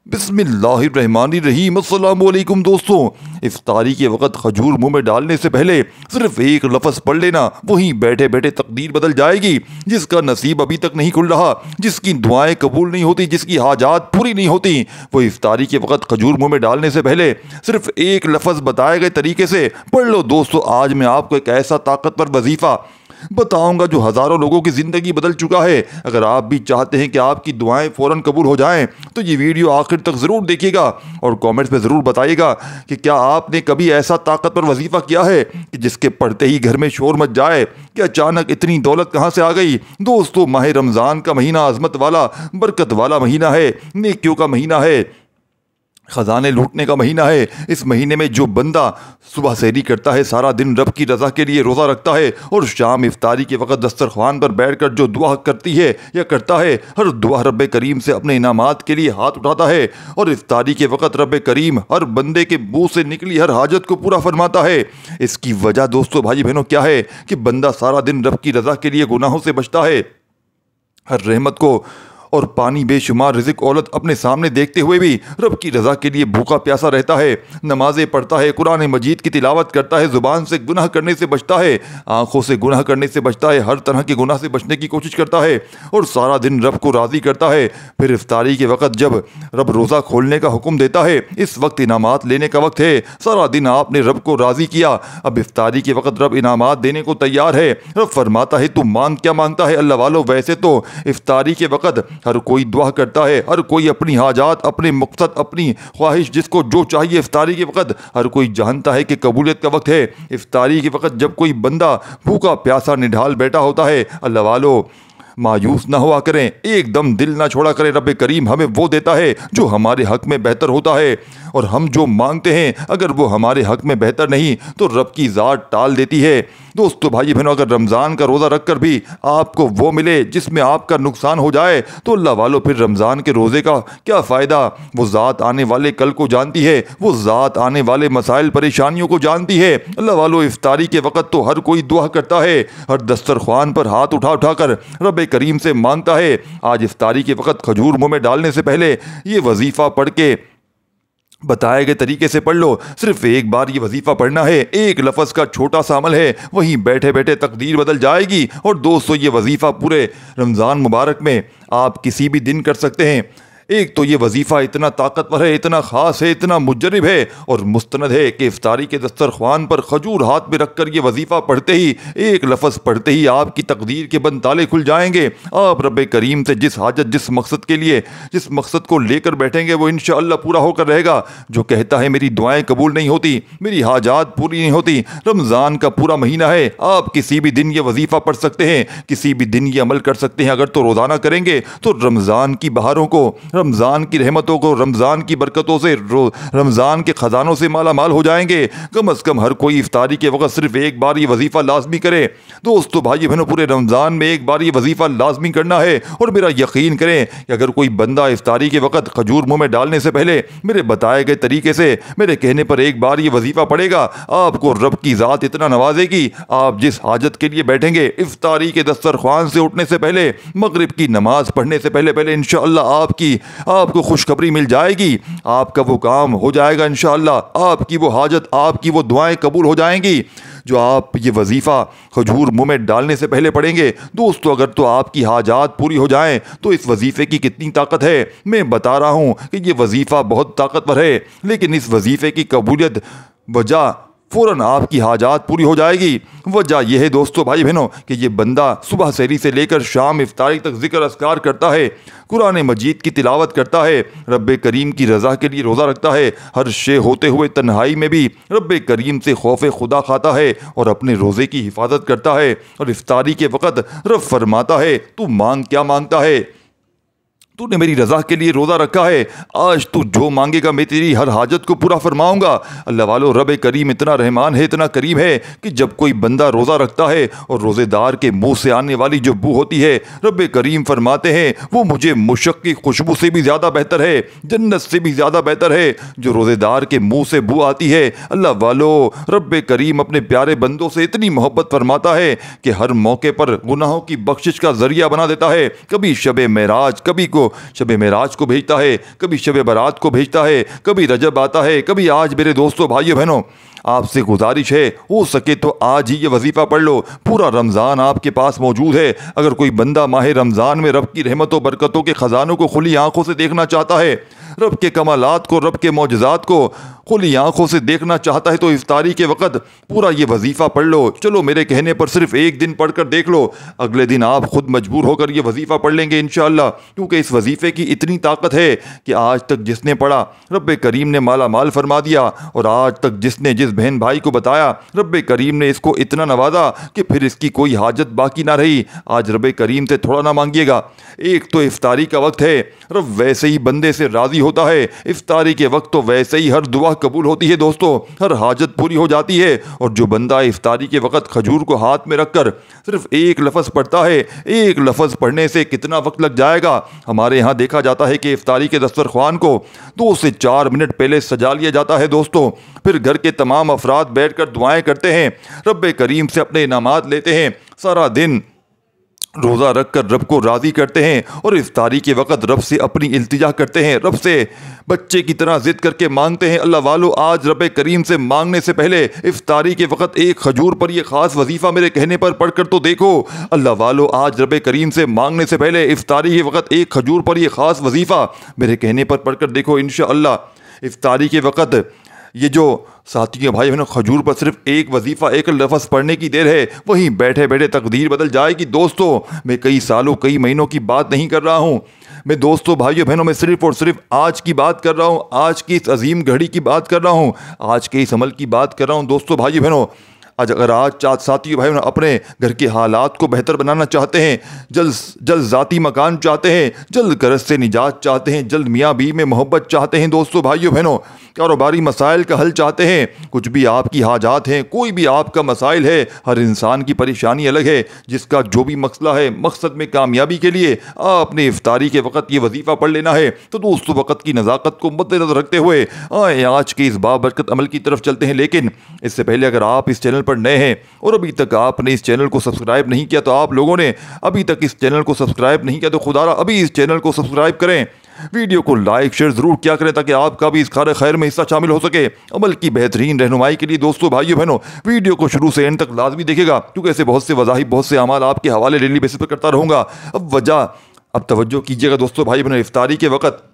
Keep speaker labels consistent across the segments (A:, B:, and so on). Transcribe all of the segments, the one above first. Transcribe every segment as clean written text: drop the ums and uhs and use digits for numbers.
A: बिस्मिल्लाहिर्रहमानिर्रहीम। अस्सलामुअलैकुम दोस्तों, इफ्तारी के वक़्त खजूर मुंह में डालने से पहले सिर्फ एक लफ्ज़ पढ़ लेना, वहीं बैठे बैठे तकदीर बदल जाएगी। जिसका नसीब अभी तक नहीं खुल रहा, जिसकी दुआएं कबूल नहीं होती, जिसकी हाजात पूरी नहीं होती, वो इफ्तारी के वक़्त खजूर मुंह में डालने से पहले सिर्फ एक लफ्ज़ बताए गए तरीके से पढ़ लो। दोस्तों, आज मैं आपको एक ऐसा ताकतवर वजीफ़ा बताऊंगा जो हज़ारों लोगों की ज़िंदगी बदल चुका है। अगर आप भी चाहते हैं कि आपकी दुआएं फ़ौरन कबूल हो जाएं, तो ये वीडियो आखिर तक ज़रूर देखिएगा और कमेंट्स में ज़रूर बताइएगा कि क्या आपने कभी ऐसा ताकतवर वजीफ़ा किया है कि जिसके पढ़ते ही घर में शोर मच जाए कि अचानक इतनी दौलत कहाँ से आ गई। दोस्तों, माह रमज़ान का महीना अज़मत वाला, बरकत वाला महीना है, नेकियों का महीना है, खजाने लूटने का महीना है। इस महीने में जो बंदा सुबह सहरी करता है, सारा दिन रब की रज़ा के लिए रोज़ा रखता है और शाम इफ्तारी के वक़्त दस्तरख्वान पर बैठकर जो दुआ करती है या करता है, हर दुआ रब करीम से अपने इनामात के लिए हाथ उठाता है और इफ्तारी के वक़्त रब करीम हर बंदे के मुँह से निकली हर हाजत को पूरा फरमाता है। इसकी वजह दोस्तों, भाई बहनों, क्या है कि बंदा सारा दिन रब की रज़ा के लिए गुनाहों से बचता है, हर रहमत को और पानी बेशुमार रिज़्क़ औलत अपने सामने देखते हुए भी रब की रज़ा के लिए भूखा प्यासा रहता है, नमाज़ें पढ़ता है, कुरान मजीद की तिलावत करता है, ज़ुबान से गुनाह करने से बचता है, आँखों से गुनाह करने से बचता है, हर तरह के गुनाह से बचने की कोशिश करता है और सारा दिन रब को राज़ी करता है। फिर इफ्तारी के वक़्त जब रब रोज़ा खोलने का हुक्म देता है, इस वक्त इनामात लेने का वक्त है। सारा दिन आपने रब को राज़ी किया, अब इफ्तारी के वक़्त रब इनामात देने को तैयार है। रब फरमाता है, तू मांग क्या मांगता है। अल्लाह वालों, वैसे तो इफ्तारी के वक़्त हर कोई दुआ करता है, हर कोई अपनी हाजात, अपने मकसद, अपनी ख्वाहिश, जिसको जो चाहिए इफ्तारी के वक़्त हर कोई जानता है कि कबूलियत का वक्त है। इफ्तारी के वक़्त जब कोई बंदा भूखा प्यासा निढाल बैठा होता है, अल्लाह वालों मायूस ना हुआ करें, एकदम दिल ना छोड़ा करें। रब करीम हमें वो देता है जो हमारे हक में बेहतर होता है और हम जो मांगते हैं अगर वो हमारे हक में बेहतर नहीं तो रब की ज़ात टाल देती है। दोस्तों, भाई बहनों, अगर रमज़ान का रोज़ा रख कर भी आपको वो मिले जिसमें आपका नुकसान हो जाए तो अल्लाह वालों फिर रमज़ान के रोज़े का क्या फ़ायदा। वो ज़ात आने वाले कल को जानती है, वो ज़ात आने वाले मसाइल परेशानियों को जानती है। अल्लाह वालों, इफ्तारी के वक़्त तो हर कोई दुआ करता है, हर दस्तरख्वान पर हाथ उठा उठा कर रब करीम से मांगता है। आज इफ्तारी के वक़्त खजूर मुंह में डालने से पहले ये वजीफ़ा पढ़ के बताए गए तरीके से पढ़ लो। सिर्फ एक बार ये वजीफ़ा पढ़ना है, एक लफ्ज़ का छोटा सा अमल है, वहीं बैठे बैठे तकदीर बदल जाएगी। और दोस्तों, ये वजीफ़ा पूरे रमज़ान मुबारक में आप किसी भी दिन कर सकते हैं। एक तो ये वजीफ़ा इतना ताकतवर है, इतना ख़ास है, इतना मुजरब है और मुस्तनद है कि इफ्तारी के दस्तरख्वान पर खजूर हाथ में रखकर ये वजीफ़ा पढ़ते ही, एक लफ्ज़ पढ़ते ही आपकी तकदीर के बंद ताले खुल जाएंगे। आप रब करीम से जिस हाजत, जिस मकसद के लिए, जिस मकसद को लेकर बैठेंगे वो इंशाअल्लाह पूरा होकर रहेगा। जो कहता है मेरी दुआएं कबूल नहीं होती, मेरी हाजात पूरी नहीं होती, रमज़ान का पूरा महीना है, आप किसी भी दिन ये वजीफ़ा पढ़ सकते हैं, किसी भी दिन ये अमल कर सकते हैं। अगर तो रोज़ाना करेंगे तो रमज़ान की बहारों को, रमज़ान की रहमतों को, रमज़ान की बरकतों से, रमज़ान के ख़जानों से माला माल हो जाएंगे। कम अज़ कम हर कोई इफ्तारी के वक़्त सिर्फ एक बार ये वजीफ़ा लाजमी करे। दोस्तों, भाई बहनों, पूरे रमज़ान में एक बार ये वजीफ़ा लाजमी करना है और मेरा यकीन करें कि अगर कोई बंदा इफ्तारी के वक़्त खजूर मुँह में डालने से पहले मेरे बताए गए तरीके से, मेरे कहने पर एक बार ये वजीफ़ा पढ़ेगा, आपको रब की ज़ात इतना नवाजेगी, आप जिस हाजत के लिए बैठेंगे इफ्तारी के दस्तरख्वान से उठने से पहले, मगरिब की नमाज पढ़ने से पहले पहले इंशाअल्लाह आपको खुशखबरी मिल जाएगी, आपका वो काम हो जाएगा इंशाअल्लाह, आपकी वो हाजत, आपकी वो दुआएं कबूल हो जाएंगी जो आप ये वजीफ़ा खजूर मुंह में डालने से पहले पढ़ेंगे। दोस्तों, अगर तो आपकी हाजात पूरी हो जाएं तो इस वजीफ़े की कितनी ताकत है मैं बता रहा हूँ कि ये वजीफ़ा बहुत ताकतवर है, लेकिन इस वजीफ़े की कबूलियत वजह फ़ौरन आपकी हाजात पूरी हो जाएगी। वजह यह है दोस्तों, भाई बहनों, कि ये बंदा सुबह सहरी से लेकर शाम इफ्तारी तक ज़िक्र अस्कार करता है, कुरान मजीद की तिलावत करता है, रब करीम की रज़ा के लिए रोज़ा रखता है, हर शे होते हुए तन्हाई में भी रब करीम से खौफ खुदा खाता है और अपने रोज़े की हिफाजत करता है। और इफ्तारी के वक़्त रब फरमाता है, तू मांग क्या मांगता है, तूने मेरी रज़ा के लिए रोज़ा रखा है, आज तू जो मांगेगा मैं तेरी हर हाजत को पूरा फरमाऊँगा। अल्लाह वालों, रब करीम इतना रहमान है, इतना करीम है कि जब कोई बंदा रोज़ा रखता है और रोज़ेदार के मुंह से आने वाली जो बू होती है, रब करीम फरमाते हैं वो मुझे मुशक की खुशबू से भी ज़्यादा बेहतर है, जन्नत से भी ज़्यादा बेहतर है जो रोज़ेदार के मुँह से बू आती है। अल्लाह वालों, रब करीम अपने प्यारे बंदों से इतनी मोहब्बत फरमाता है कि हर मौके पर गुनाहों की बख्शिश का ज़रिया बना देता है। कभी शब मेराज, कभी को भाइयों, शब मेराज को भेजता है, कभी शब बारात को भेजता है, कभी रजब आता है, कभी आज। मेरे दोस्तों भाइयों बहनों, आपसे गुजारिश है, हो सके तो आज ही ये वजीफ़ा पढ़ लो। पूरा रमज़ान आपके पास मौजूद है। अगर कोई बंदा माह रमज़ान में रब की रहमतों बरकतों के ख़जानों को खुली आंखों से देखना चाहता है, रब के कमालात को, रब के मौजज़ात को खुली आंखों से देखना चाहता है, तो इफ्तारी के वक़्त पूरा ये वजीफ़ा पढ़ लो। चलो मेरे कहने पर सिर्फ एक दिन पढ़कर देख लो, अगले दिन आप खुद मजबूर होकर ये वजीफ़ा पढ़ लेंगे इंशाअल्लाह। क्योंकि इस वजीफ़े की इतनी ताकत है कि आज तक जिसने पढ़ा रब करीम ने माला माल फरमा दिया, और आज तक जिसने जिस बहन भाई को बताया रब करीम ने इसको इतना नवाजा कि फिर इसकी कोई हाजत बाकी ना रही। आज रब करीम से थोड़ा ना मांगिएगा। एक तो इफ्तारी का वक्त है, रब वैसे ही बंदे से राज़ी होता है। इफ्तारी के वक्त तो वैसे ही हर दुआ कबूल होती है दोस्तों, हर हाजत पूरी हो जाती है। और जो बंदा इफ्तारी के वक्त खजूर को हाथ में रखकर सिर्फ एक लफ्ज़ पढ़ता है, एक लफ्ज़ पढ़ने से कितना वक्त लग जाएगा। हमारे यहाँ देखा जाता है कि इफ्तारी के दस्तरख्वान को 2 से 4 मिनट पहले सजा लिया जाता है दोस्तों। फिर घर के तमाम अफराद बैठकर दुआएं करते हैं, रब करीम से अपने इनामात लेते हैं, सारा दिन रोज़ा रख कर रब को राज़ी करते हैं, और इफ्तारी के वक़्त रब से अपनी इल्तिजा करते हैं, रब से बच्चे की तरह ज़िद करके मांगते हैं। अल्लाह वालों, आज रब करीम से मांगने से पहले इफ्तारी के वक़्त एक खजूर पर यह ख़ास वजीफ़ा मेरे कहने पर पढ़कर तो देखो। अल्लाह वालों, आज रब करीम से मांगने से पहले इफ्तारी के वक़्त एक खजूर पर यह ख़ास वजीफ़ा मेरे कहने पर पढ़कर देखो इंशाअल्लाह। इफ्तारी के वक़्त ये जो साथियों भाई बहनों, खजूर पर सिर्फ एक वजीफ़ा, एक लफ्ज़ पढ़ने की देर है, वहीं बैठे बैठे तकदीर बदल जाएगी दोस्तों। मैं कई सालों कई महीनों की बात नहीं कर रहा हूँ। मैं दोस्तों भाइयों बहनों, मैं सिर्फ और सिर्फ आज की बात कर रहा हूँ, आज की इस अजीम घड़ी की बात कर रहा हूँ, आज के इस अमल की बात कर रहा हूँ दोस्तों भाइयों बहनों। आज अगर आज साथियों भाई अपने घर के हालात को बेहतर बनाना चाहते हैं, जल्द ज़ाती मकान चाहते हैं, जल्द कर्ज से निजात चाहते हैं, जल्द मियाँ बीवी में मोहब्बत चाहते हैं दोस्तों भाइयों बहनों, कारोबारी मसाइल का हल चाहते हैं, कुछ भी आपकी हाजात हैं, कोई भी आपका मसाइल है, हर इंसान की परेशानी अलग है, जिसका जो भी मसला है, मकसद में कामयाबी के लिए आपने इफ्तारी के वक़्त ये वजीफ़ा पढ़ लेना है। तो दोस्तों वक़्त की नज़ाकत को मद्देनज़र रखते हुए आए आज के इस बाबरकत अमल की तरफ चलते हैं। लेकिन इससे पहले अगर आप इस चैनल पर नए हैं और अभी तक आपने इस चैनल को सब्सक्राइब नहीं किया, तो आप लोगों ने अभी तक इस चैनल को सब्सक्राइब नहीं किया, तो खुदारा अभी इस चैनल को सब्सक्राइब करें, वीडियो को लाइक शेयर जरूर किया करें, ताकि आपका भी इस खारे खैर में हिस्सा शामिल हो सके। अमल की बेहतरीन रहनुमाई के लिए दोस्तों भाइयों बहनों, वीडियो को शुरू से एंड तक लाजमी देखेगा, क्योंकि ऐसे बहुत से वज़ाहिब, बहुत से अमाल आपके हवाले डेली बेसिस पर करता रहूँगा। अब तवज्जो कीजिएगा दोस्तों भाई बहनों, इफ्तारी के वक़्त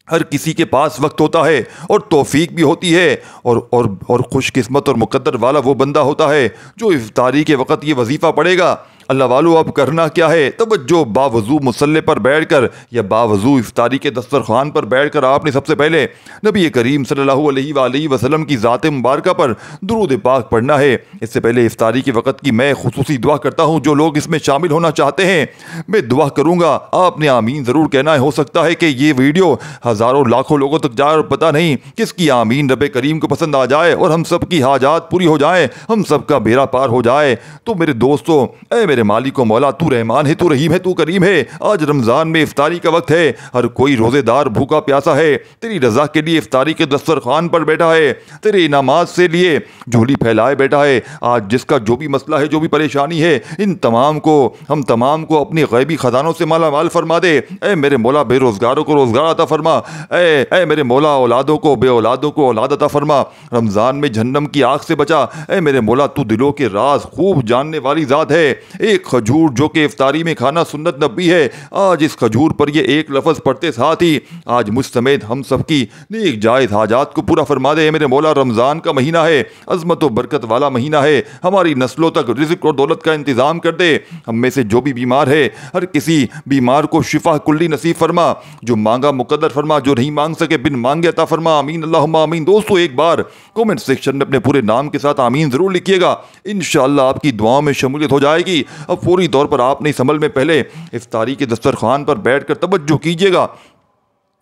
A: हर किसी के पास वक्त होता है और तौफीक भी होती है, और खुशकिस्मत और मुकद्दर वाला वो बंदा होता है जो इफ्तारी के वक़्त ये वजीफ़ा पढ़ेगा। अल्लाह वालों, अब करना क्या है, तवज्जो, बावजू मुसल्ले पर बैठकर या बावजू इफ्तारी के दस्तरखान पर बैठकर आपने सबसे पहले नबी करीम सल्लल्लाहु अलैहि वसल्लम की ज़ात मुबारक पर दुरूद पाक पढ़ना है। इससे पहले इफ्तारी के वक़्त की मैं खुसूसी दुआ करता हूँ। जो लोग इसमें शामिल होना चाहते हैं, मैं दुआ करूँगा, आपने आमीन ज़रूर कहना है। हो सकता है कि ये वीडियो हज़ारों लाखों लोगों तक जाए और पता नहीं किसकी आमीन रब करीम को पसंद आ जाए और हम सब की हाजात पूरी हो जाए, हम सब का बेड़ा पार हो जाए। तो मेरे दोस्तों, मेरे मालिक व मौला, तू रहमान है, तू रहीम है, तू करीम है। आज रमज़ान में इफ्तारी का वक्त है, हर कोई रोज़ेदार भूखा प्यासा है, तेरी रज़ा के लिए इफ्तारी के दस्तरखान पर बैठा है, तेरे इनामात से लिए झोली फैलाए बैठा है। आज जिसका जो भी मसला है, जो भी परेशानी है, इन तमाम को, हम तमाम को अपनी गैबी ख़जानों से माला माल फरमा दे। ऐ मेरे मौला, बेरोज़गारों को रोज़गार अता फरमा। ऐ मेरे मौला, औलादों को, बे औलादों को औलाद अता फरमा। रमज़ान में जहन्नम की आग से बचा। ऐ मेरे मौला, तू दिलों के राज खूब जानने वाली ज़ात है। एक खजूर जो कि इफ्तारी में खाना सुन्नत नबी है, आज इस खजूर पर ये एक लफ्ज़ पढ़ते साथ ही आज मुझ समेत हम सब की नेक जायज़ हाजात को पूरा फरमा दे। मेरे मौला, रमज़ान का महीना है, अज़मत व बरकत वाला महीना है, हमारी नस्लों तक रिज़्क़ और दौलत का इंतज़ाम कर दे। हम में से जो भी बीमार है, हर किसी बीमार को शिफा कुल्ली नसीब फरमा। जो मांगा मुकद्दर फरमा, जो नहीं मांग सके बिन मांगे अता फरमा। आमीन अल्लाहुम्मा आमीन। दोस्तों, एक बार कमेंट सेक्शन में अपने पूरे नाम के साथ आमीन ज़रूर लिखिएगा, इंशाअल्लाह आपकी दुआओं में शमूलियत हो जाएगी। अब फौरी तौर पर आपने इस अमल में पहले इफ्तारी के दस्तरखान पर बैठकर तवज्जो कीजिएगा।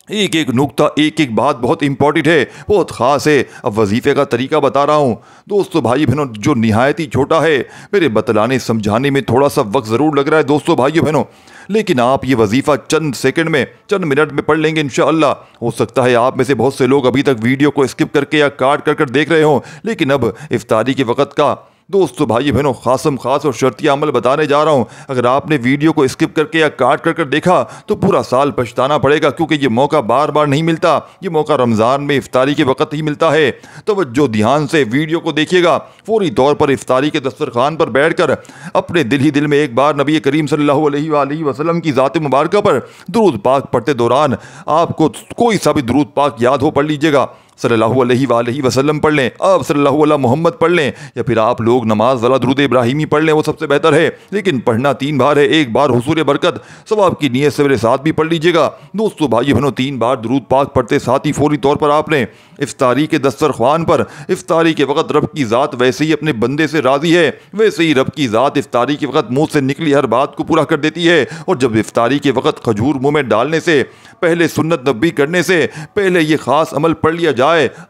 A: एक एक नुक्ता, एक एक बात बहुत इंपॉर्टेंट है, बहुत ख़ास है। अब वजीफ़े का तरीका बता रहा हूँ दोस्तों भाई बहनों, जो निहायत ही छोटा है। मेरे बतलाने समझाने में थोड़ा सा वक्त ज़रूर लग रहा है दोस्तों भाइयों बहनों, लेकिन आप ये वजीफ़ा चंद सेकंड में, चंद मिनट में पढ़ लेंगे इंशाअल्लाह। हो सकता है आप में से बहुत से लोग अभी तक वीडियो को स्किप करके या काट कर देख रहे हों, लेकिन अब इफ्तारी के वक़्त का दोस्तों भाई बहनों, खासम खास और शर्तिया अमल बताने जा रहा हूँ। अगर आपने वीडियो को स्किप करके या काट कर देखा तो पूरा साल पछताना पड़ेगा, क्योंकि ये मौका बार बार नहीं मिलता। ये मौका रमज़ान में इफ्तारी के वक्त ही मिलता है। तवज्जो ध्यान से वीडियो को देखिएगा। फौरी तौर पर इफ्तारी के दस्तरखान पर बैठकर अपने दिल ही दिल में एक बार नबी करीम सल्लल्लाहु अलैहि वसल्लम की ज़ात मुबारक पर दुरूद पाक पढ़ते दौरान आपको कोई सा भी दुरूद पाक याद हो पढ़ लीजिएगा। सल्लल्लाहु अलैहि वसल्लम पढ़ लें, आप सल्लल्लाहु अला मोहम्मद पढ़ लें, या फिर आप लोग नमाज वाला दुरूद इब्राहिमी पढ़ लें, वो सबसे बेहतर है। लेकिन पढ़ना 3 बार है। एक बार हुसूल बरकत सवाब की नीयत से मेरे साथ भी पढ़ लीजिएगा। दोस्तों भाई बहनों, 3 बार दुरूद पाक पढ़ते साथ ही फौरी तौर पर आपने इफ्तारी के दस्तरख्वान पर इफ्तारी के वक्त रब की ज़ात वैसे ही अपने बंदे से राज़ी है, वैसे ही रब की ज़ात इफ्तारी के वक्त मुँह से निकली हर बात को पूरा कर देती है। और जब इफ्तारी के वक्त खजूर मुँह में डालने से पहले, सुन्नत नबी करने से पहले ये ख़ास अमल पढ़ लिया जाए।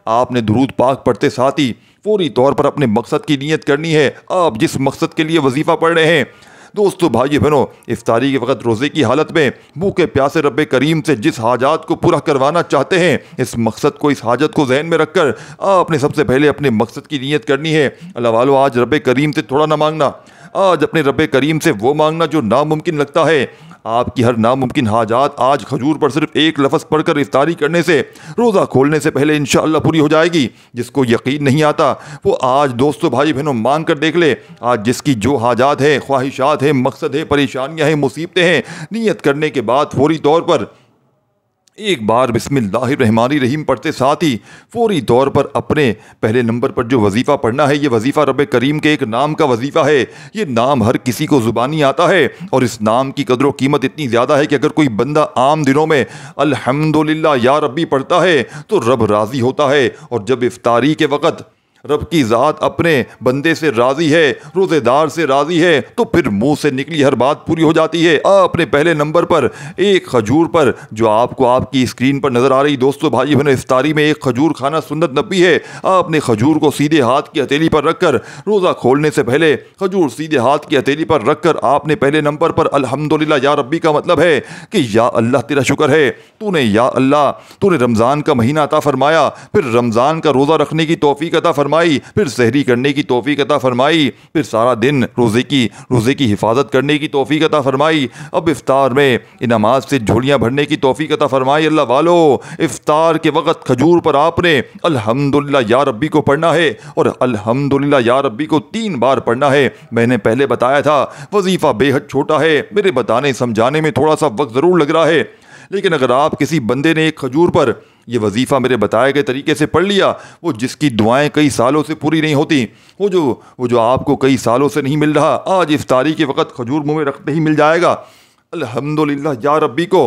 A: आपने दुरूद पाक पढ़ते साथ ही फौरी तौर पर अपने मकसद की नीयत करनी है, आप जिस मकसद के लिए वजीफ़ा पढ़ रहे हैं। दोस्तों भाई बहनों, इफ्तारी के वक्त रोज़े की हालत में भूखे प्यासे रब करीम से जिस हाजात को पूरा करवाना चाहते हैं, इस मकसद को, इस हाजत को जहन में रखकर आपने सबसे पहले अपने मकसद की नीयत करनी है। अल्लाह वालो, आज रब करीम से थोड़ा ना मांगना, आज अपने रब करीम से वो मांगना जो नामुमकिन लगता है। आपकी हर नामुमकिन हाजात आज खजूर पर सिर्फ एक लफ्ज़ पढ़कर इफ्तारी करने से, रोज़ा खोलने से पहले इंशाअल्लाह पूरी हो जाएगी। जिसको यकीन नहीं आता वो आज दोस्तों भाई बहनों मांग कर देख ले। आज जिसकी जो हाजात है, ख्वाहिशात है, मकसद है, परेशानियाँ हैं, मुसीबतें हैं, नियत करने के बाद फौरी तौर पर एक बार बिस्मिल्लाहिर्रहमानिर्रहीम पढ़ते साथ ही फौरी तौर पर अपने पहले नंबर पर जो वजीफ़ा पढ़ना है, ये वजीफ़ा रब करीम के एक नाम का वजीफ़ा है। ये नाम हर किसी को ज़ुबानी आता है और इस नाम की कदर व कीमत इतनी ज़्यादा है कि अगर कोई बंदा आम दिनों में अल्हम्दुलिल्लाह या रब्बी पढ़ता है तो रब राज़ी होता है। और जब इफ्तारी के वक़्त रब की ज़ात अपने बंदे से राज़ी है, रोज़ेदार से राज़ी है, तो फिर मुंह से निकली हर बात पूरी हो जाती है। आपने पहले नंबर पर एक खजूर पर, जो आपको आपकी स्क्रीन पर नज़र आ रही दोस्तों भाई बहनों, इफ्तारी में एक खजूर खाना सुन्नत नबी है। आपने खजूर को सीधे हाथ की हथेली पर रखकर, रोज़ा खोलने से पहले खजूर सीधे हाथ की हथेली पर रखकर आपने पहले नंबर पर अल्हम्दुलिल्लाह या रब्बी का मतलब है कि या अल्लाह तेरा शुक्र है, तूने या अल्लाह तूने रमज़ान का महीना अता फरमाया, फिर रमज़ान का रोज़ा रखने की तौफीक अता फरमाई, फिर सहरी करने की तौफीक अता फरमाई, फिर सारा दिन रोज़े की हिफाजत करने की तौफीक अता फरमाई। अब इफ्तार में नमाज से झोलियाँ भरने की तौफीक अता फरमाई। अल्लाह वालो, इफ्तार के वक़्त खजूर पर आपने अल्हम्दुलिल्लाह या रब्बी को पढ़ना है और अल्हम्दुलिल्लाह या रब्बी को 3 बार पढ़ना है। मैंने पहले बताया था वजीफ़ा बेहद छोटा है, मेरे बताने समझाने में थोड़ा सा वक्त ज़रूर लग रहा है, लेकिन अगर आप किसी बंदे ने एक खजूर पर ये वजीफ़ा मेरे बताए गए तरीके से पढ़ लिया, वो जिसकी दुआएं कई सालों से पूरी नहीं होती, वो जो आपको कई सालों से नहीं मिल रहा, आज इफ्तारी के वक़्त खजूर मुँह में रखते ही मिल जाएगा। अल्हम्दुलिल्लाह या रब्बी को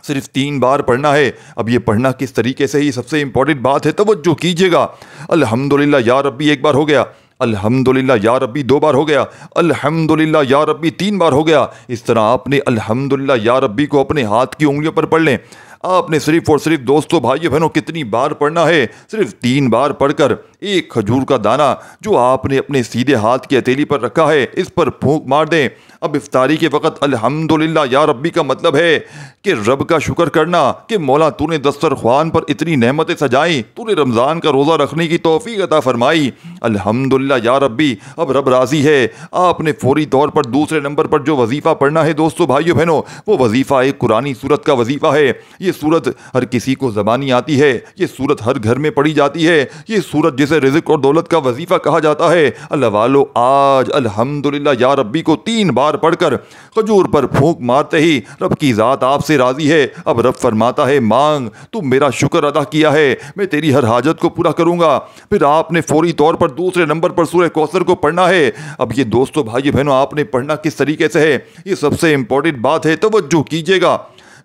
A: सिर्फ 3 बार पढ़ना है। अब ये पढ़ना किस तरीके से, ही सबसे इंपॉर्टेंट बात है, तवज्जो कीजिएगा। अल्हम्दुलिल्लाह या रब्बी 1 बार हो गया, अल्हम्दुलिल्लाह या रब्बी 2 बार हो गया, अल्हम्दुलिल्लाह या रब्बी 3 बार हो गया। इस तरह आपने अल्हम्दुलिल्लाह या रब्बी को अपने हाथ की उंगलियों पर पढ़ लें। आपने सिर्फ और सिर्फ दोस्तों भाइयों बहनों कितनी बार पढ़ना है, सिर्फ 3 बार पढ़कर एक खजूर का दाना जो आपने अपने सीधे हाथ की हथेली पर रखा है, इस पर फूंक मार दें। अब इफ्तारी के वक़्त अल्हम्दुलिल्लाह या रब्बी का मतलब है कि रब का शुक्र करना कि मौला तूने दस्तरख्वान पर इतनी नेमतें सजाई, तूने रमज़ान का रोज़ा रखने की तौफीक अता फरमाई। अल्हम्दुलिल्लाह या रब्बी, अब रब राज़ी है। आपने फौरी तौर पर दूसरे नंबर पर जो वजीफ़ा पढ़ना है दोस्तों भाइयों बहनों, वो वजीफ़ा एक कुरानी सूरत का वजीफ़ा है। ये सूरत हर किसी को ज़बानी आती है, ये सूरत हर घर में पढ़ी जाती है, ये सूरत जिसे रिज़्क़ और दौलत का वजीफ़ा कहा जाता है। अल्लाह वालो, आज अल्हम्दुलिल्लाह या रब्बी को 3 बार पढ़कर खजूर पर फूंक मारते ही रब की ज़ात आपसे राज़ी है। अब रब फरमाता है, मांग, तू मेरा शुक्र अदा किया है, मैं तेरी हर हाजत को पूरा करूँगा। फिर आपने फौरी तौर पर दूसरे नंबर पर सूरह कौसर को पढ़ना है। अब ये दोस्तों भाई बहनों आपने पढ़ना किस तरीके से है, ये सबसे इंपॉर्टेंट बात है, तवज्जो कीजिएगा।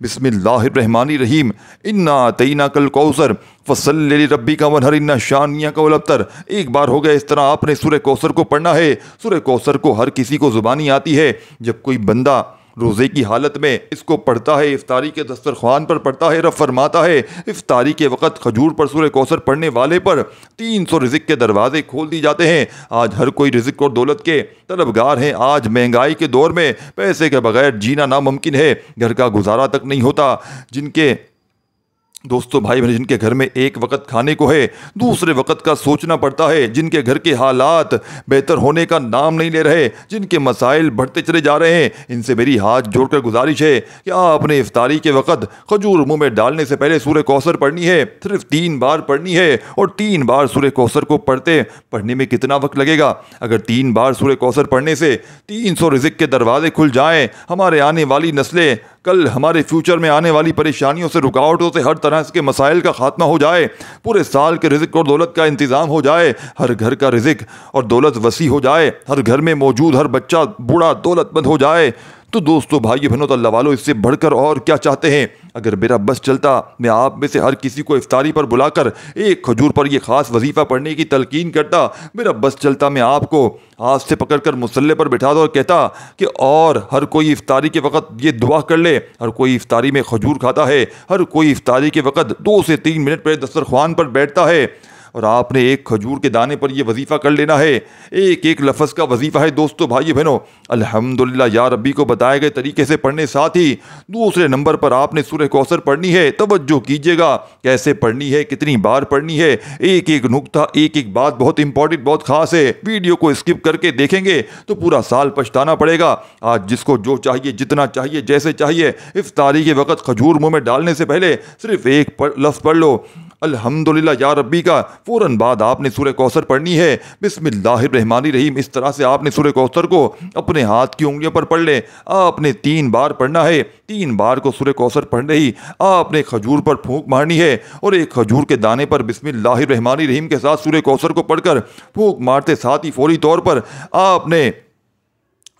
A: बिस्मिल्लाहिर्रहमानिर्रहीम, इन्ना अतैना कल कौसर फसल्लि लिरब्बिका वन्हर इन्ना शानियक वल अब्तर। 1 बार हो गया। इस तरह आपने सूरह कौसर को पढ़ना है। सूरह कौसर को हर किसी को ज़ुबानी आती है। जब कोई बंदा रोज़े की हालत में इसको पढ़ता है, इफ्तारी के दस्तरख्वान पर पढ़ता है, रब फरमाता है इफ्तारी के वक़्त खजूर पर सूरह कौसर पढ़ने वाले पर 300 रिज़्क़ के दरवाजे खोल दिए जाते हैं। आज हर कोई रिज़्क़ और दौलत के तलबगार हैं। आज महंगाई के दौर में पैसे के बगैर जीना नामुमकिन है, घर का गुजारा तक नहीं होता। दोस्तों भाई बहन, जिनके घर में एक वक्त खाने को है, दूसरे वक्त का सोचना पड़ता है, जिनके घर के हालात बेहतर होने का नाम नहीं ले रहे, जिनके मसाइल बढ़ते चले जा रहे हैं, इनसे मेरी हाथ जोड़कर गुजारिश है कि आपने इफ्तारी के वक्त खजूर मुंह में डालने से पहले सूरह कौसर पढ़नी है। सिर्फ 3 बार पढ़नी है और 3 बार सूरह कौसर को पढ़ने में कितना वक्त लगेगा? अगर 3 बार सूरह कौसर पढ़ने से 300 रिज़्क़ के दरवाजे खुल जाएं, हमारे आने वाली नस्लें, कल हमारे फ्यूचर में आने वाली परेशानियों से, रुकावटों से, हर तरह के मसाइल का खात्मा हो जाए, पूरे साल के रिज़्क़ और दौलत का इंतज़ाम हो जाए, हर घर का रिज़्क़ और दौलत वसी हो जाए, हर घर में मौजूद हर बच्चा बूढ़ा दौलतमंद हो जाए, तो दोस्तों भाइयों बहनों, तो अल्लाह वालों, इससे बढ़कर और क्या चाहते हैं? अगर मेरा बस चलता, मैं आप में से हर किसी को इफ्तारी पर बुलाकर एक खजूर पर यह खास वजीफ़ा पढ़ने की तलकीन करता। मेरा बस चलता, मैं आपको हाथ से पकड़कर मुसल्ले पर बिठा दो और कहता कि और हर कोई इफ्तारी के वक्त ये दुआ कर ले। हर कोई इफ्तारी में खजूर खाता है, हर कोई इफ्तारी के वक्त 2 से 3 मिनट पहले दस्तरख्वान पर बैठता है और आपने एक खजूर के दाने पर यह वजीफ़ा कर लेना है। एक एक लफ्ज़ का वजीफ़ा है दोस्तों भाइयों बहनों। अल्हम्दुलिल्लाह या रब्बी को बताए गए तरीके से पढ़ने, साथ ही दूसरे नंबर पर आपने सूरह कौसर पढ़नी है। तवज्जो कीजिएगा कैसे पढ़नी है, कितनी बार पढ़नी है, एक एक नुक्ता, एक एक बात बहुत इंपॉर्टेंट, बहुत ख़ास है। वीडियो को स्किप करके देखेंगे तो पूरा साल पछताना पड़ेगा। आज जिसको जो चाहिए, जितना चाहिए, जैसे चाहिए, इफ्तारी के वक्त खजूर मुँह में डालने से पहले सिर्फ एक लफ्ज़ पढ़ लो, अल्हम्दुलिल्लाह या रब्बी का। फ़ौरन बाद आपने सूरह कौसर पढ़नी है, बिस्मिल्लाहिर्रहमानिर्रहीम। इस तरह से आपने सूरह कौसर को अपने हाथ की उंगलियों पर पढ़ ले। आपने 3 बार पढ़ना है। 3 बार को सूरह कौसर पढ़ने ही आपने खजूर पर फूंक मारनी है और एक खजूर के दाने पर बिस्मिल्लाहिर्रहमानिर्रहीम के साथ सूरह कौसर को पढ़कर फूंक मारते साथ ही फौरी तौर पर आपने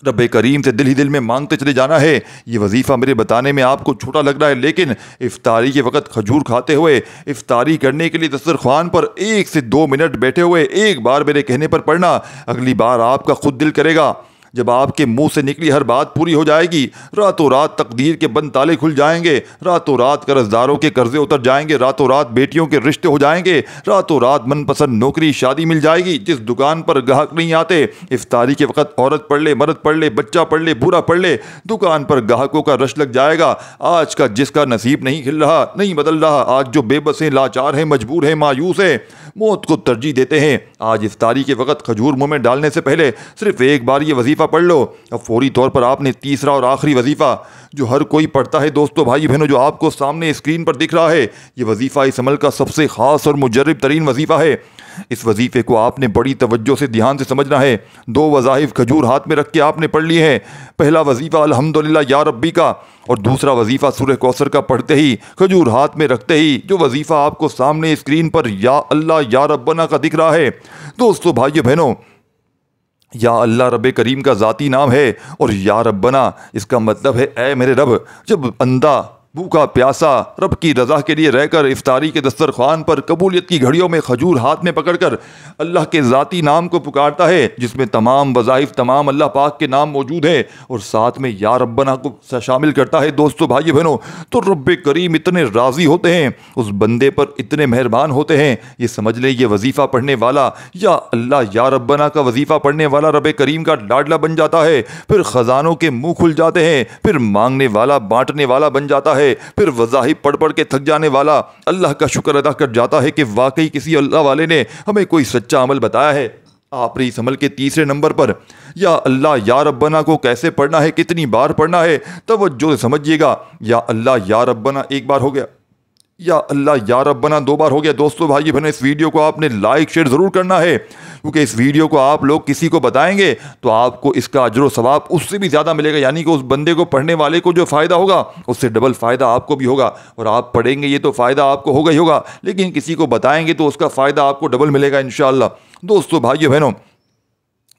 A: रब्बे करीम से दिल ही दिल में मांगते चले जाना है। ये वजीफ़ा मेरे बताने में आपको छोटा लग रहा है, लेकिन इफ्तारी के वक्त खजूर खाते हुए, इफ्तारी करने के लिए दस्तरख्वान पर 1 से 2 मिनट बैठे हुए एक बार मेरे कहने पर पढ़ना, अगली बार आपका खुद दिल करेगा। जब आपके मुंह से निकली हर बात पूरी हो जाएगी, रातों रात तकदीर के बंद ताले खुल जाएंगे, रातों रात कर्जदारों के कर्जे उतर जाएंगे, रातों रात बेटियों के रिश्ते हो जाएंगे, रातों रात मनपसंद नौकरी शादी मिल जाएगी। जिस दुकान पर ग्राहक नहीं आते, इफ्तारी के वक्त औरत पढ़ ले, मर्द पढ़ ले, बच्चा पढ़ ले, बूढ़ा पढ़ ले, दुकान पर ग्राहकों का रश लग जाएगा। आज का जिसका नसीब नहीं खिल रहा, नहीं बदल रहा, आज जो बेबस हैं, लाचार हैं, मजबूर हैं, मायूस हैं, मौत को तरजीह देते हैं, आज इफ्तारी के वक्त खजूर मुंह में डालने से पहले सिर्फ एक बार ये वजीफ़ा पढ़ लो। अब फौरी तौर पर आपने तीसरा और आखिरी वजीफ़ा जो हर कोई पढ़ता है दोस्तों भाई बहनों, जो आपको सामने स्क्रीन पर दिख रहा है, ये वजीफ़ा इस अमल का सबसे ख़ास और मुजर्रब तरीन वजीफ़ा है। इस वजीफ़े को आपने बड़ी तवज्जो से ध्यान से समझना है। 2 वज़ाइफ खजूर हाथ में रख के आपने पढ़ लिए हैं। पहला वजीफ़ा अल्हम्दुलिल्लाह या रब्बी का और दूसरा वजीफ़ा सूरह कौसर का पढ़ते ही, खजूर हाथ में रखते ही जो वजीफ़ा आपको सामने स्क्रीन पर या अल्लाह या रब्बना का दिख रहा है, दोस्तों भाइयों बहनों, या अल्लाह रब्बे करीम का ज़ाती नाम है और या रब्बना इसका मतलब है ऐ मेरे रब। जब बंदा भूखा प्यासा रब की रज़ा के लिए रहकर इफ्तारी के दस्तरख्वान पर कबूलियत की घड़ियों में खजूर हाथ में पकड़कर अल्लाह के ज़ाती नाम को पुकारता है, जिसमें तमाम वज़ाइफ, तमाम अल्लाह पाक के नाम मौजूद हैं, और साथ में या रब्बना को शामिल करता है, दोस्तों भाई बहनों, तो रब्बे करीम इतने राज़ी होते हैं, उस बंदे पर इतने मेहरबान होते हैं। ये समझ लें, ये वजीफ़ा पढ़ने वाला या अल्लाह या रब्बना का वजीफ़ा पढ़ने वाला रब्बे करीम का लाडला बन जाता है। फिर ख़जानों के मुँह खुल जाते हैं, फिर मांगने वाला बांटने वाला बन जाता है, फिर वज़ाहिब पढ़ पढ़ के थक जाने वाला अल्लाह का शुक्र अदा कर जाता है कि वाकई किसी अल्लाह वाले ने हमें कोई सच्चा अमल बताया है। आपने इस अमल के तीसरे नंबर पर या अल्लाह या रब्बना को कैसे पढ़ना है, कितनी बार पढ़ना है, तवज्जो से समझिएगा। या अल्लाह या रब्बना 1 बार हो गया, या अल्लाह या रब्बना 2 बार हो गया। दोस्तों भाई बहनों, इस वीडियो को आपने लाइक शेयर ज़रूर करना है, क्योंकि इस वीडियो को आप लोग किसी को बताएंगे तो आपको इसका अजर व सवाब उससे भी ज़्यादा मिलेगा। यानी कि उस बंदे को, पढ़ने वाले को जो फ़ायदा होगा, उससे डबल फ़ायदा आपको भी होगा। और आप पढ़ेंगे ये तो फ़ायदा आपको होगा ही होगा, लेकिन किसी को बताएंगे तो उसका फ़ायदा आपको डबल मिलेगा इंशाअल्लाह। दोस्तों भाइयों बहनों,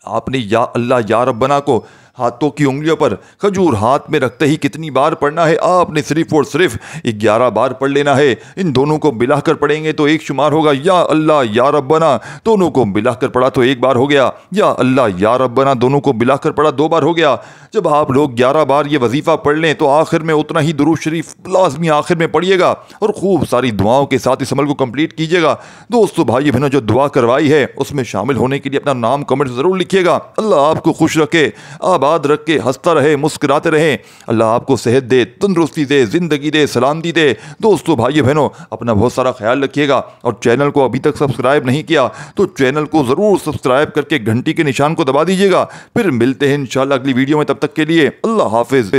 A: आपने या अल्लाह या रब्बना को हाथों की उंगलियों पर खजूर हाथ में रखते ही कितनी बार पढ़ना है? आपने सिर्फ और सिर्फ 11 बार पढ़ लेना है। इन दोनों को मिलाकर पढ़ेंगे तो एक शुमार होगा। या अल्लाह या रब्बना दोनों को मिलाकर पढ़ा तो 1 बार हो गया, या अल्लाह या रब्बना दोनों को मिलाकर पढ़ा 2 बार हो गया। जब आप लोग 11 बार ये वजीफ़ा पढ़ लें तो आखिर में उतना ही दुरूद शरीफ लाजमी आखिर में पढ़िएगा और खूब सारी दुआओं के साथ इस अमल को कंप्लीट कीजिएगा। दोस्तों भाई बहनों, जो दुआ करवाई है उसमें शामिल होने के लिए अपना नाम कमेंट ज़रूर लिखिएगा। अल्लाह आपको खुश रखे, आप आबाद रख के हंसता रहे, मुस्कुराते रहें। अल्लाह आपको सेहत दे, तंदुरुस्ती दे, ज़िंदगी दे, सलामती दे। दोस्तों, भाइयों बहनों, अपना बहुत सारा ख्याल रखिएगा और चैनल को अभी तक सब्सक्राइब नहीं किया तो चैनल को ज़रूर सब्सक्राइब करके घंटी के निशान को दबा दीजिएगा। फिर मिलते हैं इंशाल्लाह अगली वीडियो में, तब तक के लिए अल्लाह हाफिज़।